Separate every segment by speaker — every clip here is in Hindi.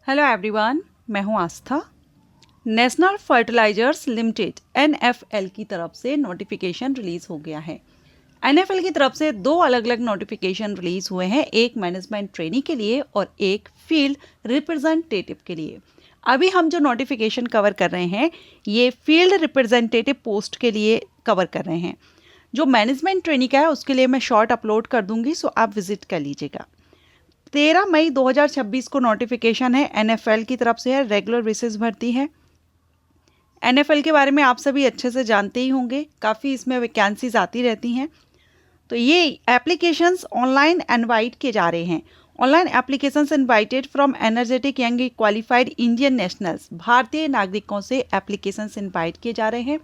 Speaker 1: हेलो एवरीवन, मैं हूं आस्था। नेशनल फर्टिलाइजर्स लिमिटेड (NFL) की तरफ से नोटिफिकेशन रिलीज़ हो गया है। NFL की तरफ से दो अलग अलग नोटिफिकेशन रिलीज़ हुए हैं, एक मैनेजमेंट ट्रेनी के लिए और एक फील्ड रिप्रेजेंटेटिव के लिए। अभी हम जो नोटिफिकेशन कवर कर रहे हैं ये फील्ड रिप्रेजेंटेटिव पोस्ट के लिए कवर कर रहे हैं। जो मैनेजमेंट ट्रेनी का है उसके लिए मैं शॉर्ट अपलोड कर दूंगी, सो आप विजिट कर लीजिएगा। 13 मई 2026 को नोटिफिकेशन है, NFL की तरफ से है, रेगुलर बेसिस भर्ती है। NFL के बारे में आप सभी अच्छे से जानते ही होंगे, काफ़ी इसमें वैकेंसीज आती रहती हैं। तो ये एप्लीकेशंस ऑनलाइन इनवाइट किए जा रहे हैं। Online applications invited from energetic young qualified Indian nationals, भारतीय नागरिकों से एप्लीकेशंस इनवाइट किए जा रहे हैं।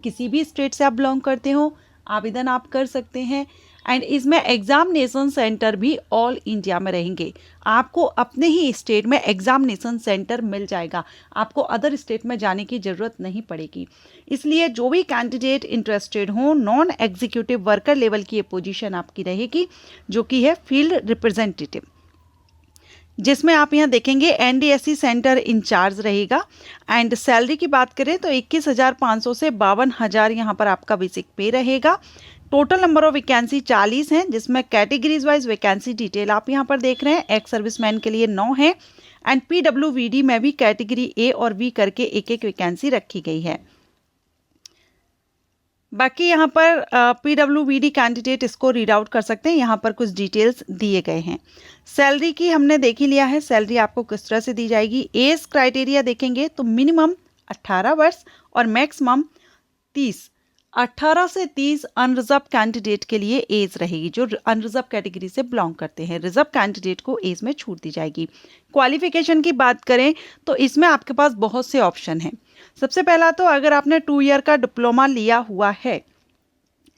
Speaker 1: किसी भी स्टेट से आप बिलोंग करते हो आवेदन आप कर सकते हैं। एंड इसमें एग्जामिनेशन सेंटर भी ऑल इंडिया में रहेंगे। आपको अपने ही स्टेट में एग्जामिनेशन सेंटर मिल जाएगा, आपको अदर स्टेट में जाने की ज़रूरत नहीं पड़ेगी। इसलिए जो भी कैंडिडेट इंटरेस्टेड हो, नॉन एग्जीक्यूटिव वर्कर लेवल की ये पोजीशन आपकी रहेगी, जो कि है फील्ड रिप्रेजेंटेटिव, जिसमें आप यहाँ देखेंगे NDSC सेंटर इंचार्ज रहेगा। एंड सैलरी की बात करें तो 21,500 से 52,000 यहाँ पर आपका बेसिक पे रहेगा। टोटल नंबर ऑफ वैकेंसी 40 हैं, जिसमें कैटेगरीज वाइज वैकेंसी डिटेल आप यहाँ पर देख रहे हैं। एक्स सर्विसमैन के लिए 9 है एंड PWVD में भी कैटेगरी A और B करके एक एक वैकेंसी रखी गई है। बाकी यहाँ पर PWVD कैंडिडेट इसको रीड आउट कर सकते हैं, यहाँ पर कुछ डिटेल्स दिए गए हैं। सैलरी की हमने देख ही लिया है, सैलरी आपको किस तरह से दी जाएगी। एज क्राइटेरिया देखेंगे तो मिनिमम 18 वर्ष और मैक्सिमम 30। 18 से 30 अनरिजर्व कैंडिडेट के लिए एज रहेगी, जो अनरिजर्व कैटेगरी से बिलोंग करते हैं। रिजर्व कैंडिडेट को एज में छूट दी जाएगी। क्वालिफिकेशन की बात करें तो इसमें आपके पास बहुत से ऑप्शन हैं। सबसे पहला तो अगर आपने 2 ईयर का डिप्लोमा लिया हुआ है,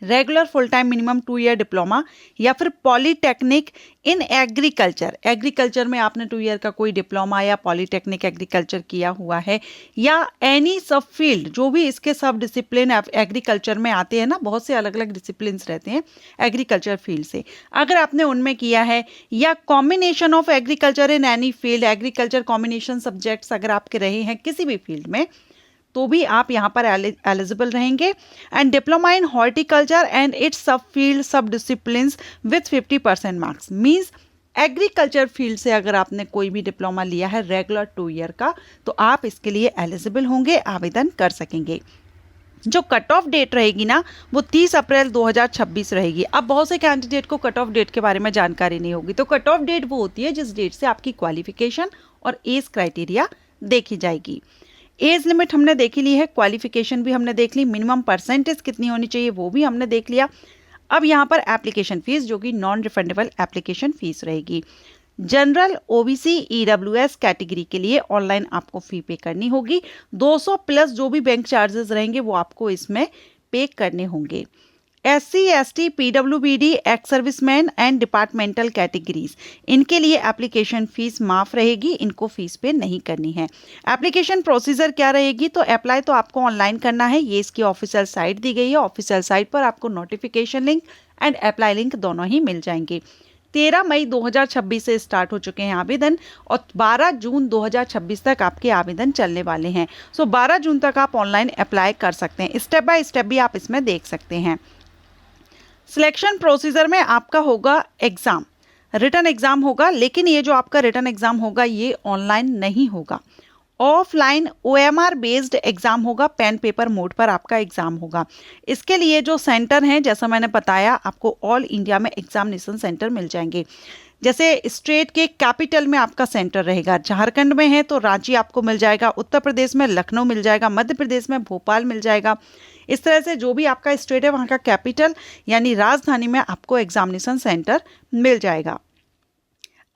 Speaker 1: regular full time minimum 2 year diploma, या फिर पॉलीटेक्निक इन एग्रीकल्चर में आपने 2 ईयर का कोई डिप्लोमा या पॉलीटेक्निक एग्रीकल्चर किया हुआ है, या एनी सब फील्ड, जो भी इसके सब डिसिप्लिन एग्रीकल्चर में आते हैं ना, बहुत से अलग अलग डिसिप्लिन रहते हैं एग्रीकल्चर फील्ड से, अगर आपने उनमें किया है, या combination of agriculture in any field, agriculture combination subjects अगर आपके रहे हैं किसी भी फील्ड में, तो भी आप यहाँ पर एलिजिबल रहेंगे। And diploma in horticulture and it's सब फील्ड सब disciplines with 50% marks, means agriculture field से अगर आपने कोई भी डिप्लोमा लिया है रेगुलर 2 ईयर का, तो आप इसके लिए एलिजिबल होंगे, आवेदन कर सकेंगे। जो कट ऑफ डेट रहेगी ना, वो 30 अप्रैल 2026 रहेगी। अब बहुत से कैंडिडेट को कट ऑफ डेट के बारे में जानकारी नहीं होगी, तो कट ऑफ डेट वो होती है जिस डेट से आपकी क्वालिफिकेशन और एज क्राइटेरिया देखी जाएगी। एज लिमिट हमने देख ली है, क्वालिफिकेशन भी हमने देख ली, मिनिमम परसेंटेज कितनी होनी चाहिए वो भी हमने देख लिया। अब यहाँ पर एप्लीकेशन फीस, जो कि नॉन रिफंडेबल एप्लीकेशन फीस रहेगी। जनरल, OBC, EWS कैटेगरी के लिए ऑनलाइन आपको फी पे करनी होगी। 200 प्लस जो भी बैंक चार्जेस रहेंगे वो आपको इसमें पे करने होंगे। SC, ST, PWBD, ex serviceman and departmental categories, इनके लिए एप्लीकेशन फीस माफ रहेगी, इनको फीस पे नहीं करनी है। एप्लीकेशन प्रोसीजर क्या रहेगी, तो अप्लाई तो आपको ऑनलाइन करना है, ये इसकी ऑफिशियल साइट दी गई है। ऑफिशियल साइट पर आपको notification link and apply link दोनों ही मिल जाएंगे। 13 मई 2026 से स्टार्ट हो चुके हैं आवेदन और 12 जून 2026 तक आपके आवेदन चलने वाले हैं। सो 12 जून तक आप ऑनलाइन अप्लाई कर सकते हैं। स्टेप बाय स्टेप भी आप इसमें देख सकते हैं। सिलेक्शन प्रोसीजर में आपका होगा एग्ज़ाम, रिटन एग्ज़ाम होगा, लेकिन ये जो आपका रिटन एग्ज़ाम होगा ये ऑनलाइन नहीं होगा, ऑफलाइन OMR बेस्ड एग्ज़ाम होगा, पेन पेपर मोड पर आपका एग्ज़ाम होगा। इसके लिए जो सेंटर हैं, जैसा मैंने बताया, आपको ऑल इंडिया में एग्जामिनेशन सेंटर मिल जाएंगे। जैसे स्टेट के कैपिटल में आपका सेंटर रहेगा, झारखंड में है तो रांची आपको मिल जाएगा, उत्तर प्रदेश में लखनऊ मिल जाएगा, मध्य प्रदेश में भोपाल मिल जाएगा। इस तरह से जो भी आपका स्टेट है वहाँ का कैपिटल यानी राजधानी में आपको एग्जामिनेशन सेंटर मिल जाएगा।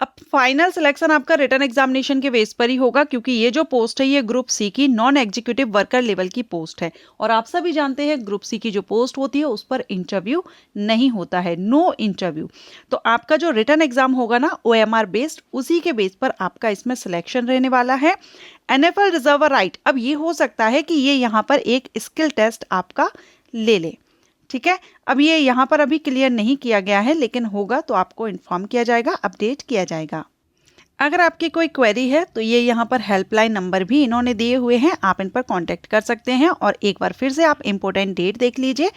Speaker 1: अब फाइनल सिलेक्शन आपका रिटन एग्जामिनेशन के बेस पर ही होगा, क्योंकि ये जो पोस्ट है ये ग्रुप सी की नॉन एग्जीक्यूटिव वर्कर लेवल की पोस्ट है, और आप सभी जानते हैं ग्रुप सी की जो पोस्ट होती है उस पर इंटरव्यू नहीं होता है, नो इंटरव्यू। तो आपका जो रिटन एग्जाम होगा ना OMR बेस्ड, उसी के बेस पर आपका इसमें सिलेक्शन रहने वाला है। NFL रिजर्वर राइट, अब ये हो सकता है कि ये यहाँ पर एक स्किल टेस्ट आपका ले ले, ठीक है। अब ये यहाँ पर अभी क्लियर नहीं किया गया है, लेकिन होगा तो आपको इन्फॉर्म किया जाएगा, अपडेट किया जाएगा। अगर आपकी कोई क्वेरी है तो ये यहाँ पर हेल्पलाइन नंबर भी इन्होंने दिए हुए हैं, आप इन पर कांटेक्ट कर सकते हैं। और एक बार फिर से आप इम्पोर्टेंट डेट देख लीजिए।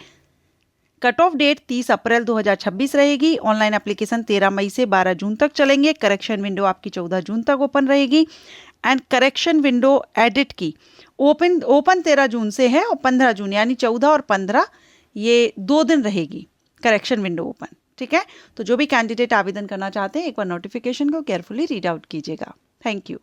Speaker 1: कट ऑफ डेट 30 अप्रैल 2026 रहेगी। ऑनलाइन एप्लीकेशन 13 मई से 12 जून तक चलेंगे। करेक्शन विंडो आपकी 14 जून तक ओपन रहेगी। एंड करेक्शन विंडो एडिट की ओपन 13 जून से है और 15 जून यानी 14 और 15 ये 2 दिन रहेगी करेक्शन विंडो ओपन। ठीक है, तो जो भी कैंडिडेट आवेदन करना चाहते हैं एक बार नोटिफिकेशन को केयरफुली रीड आउट कीजिएगा। Thank you.